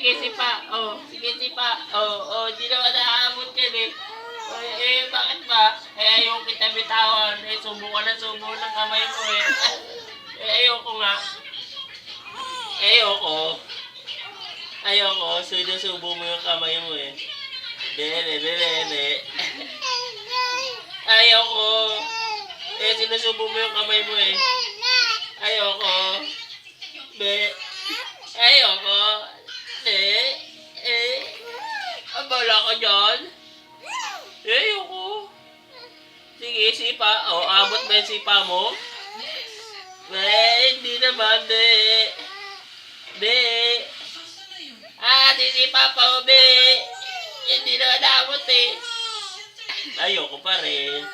sige, sipa. Oh, sige, sipa. Oh, di naman nakaabot yan eh. Bakit ba? Ayaw kita bitawan. Subo ka na subo ng kamay mo eh. Ayoko nga. Ayoko. Subo mo yung kamay mo eh. Dele. Ayoko. Sinusubo mo yung kamay mo eh. Ayoko. Ayoko. Abala ka dyan. Ayoko. Sige, sipa. Abot ba yung sipa mo? Hindi naman, sisipa pa mo, Hindi naman naabot eh. Ayoko pa rin.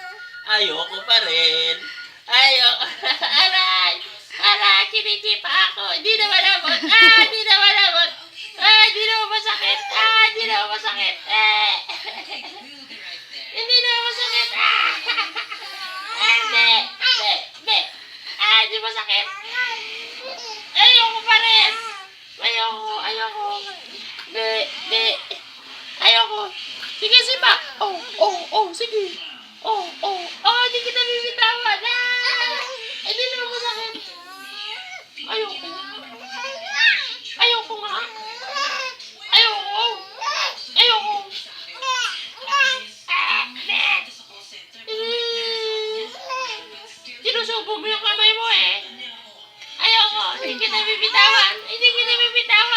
Aray, sinisipa ako. Hindi naman naabot. Hindi naman masakit. Hindi naman masakit. Hindi masakit. Ayoko pa rin. Ayoko. Ayoko. Sige, sipa. Sige. Hindi kita bibitawan. Hindi naman masakit. Ayoko nga. Ayoko. Sinusubo mo yung kamay mo eh. Ayoko. Hindi kita bibitawan.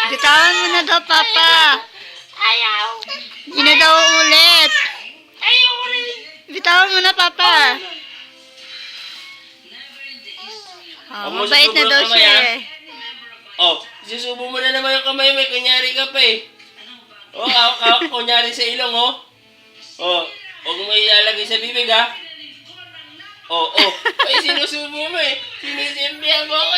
Bitawan mo na daw, Papa. Ayaw. Hindi na daw ulit. Ayoko rin. Bitawan mo na, Papa. Mabait na daw siya eh. Sisubo mo na naman yung kamay mo. Kunyari ka pa eh. Kunyari sa ilong huwag mo ilalagay sa bibig ha. Sinusubo mo eh. Sinisimpihan mo ako.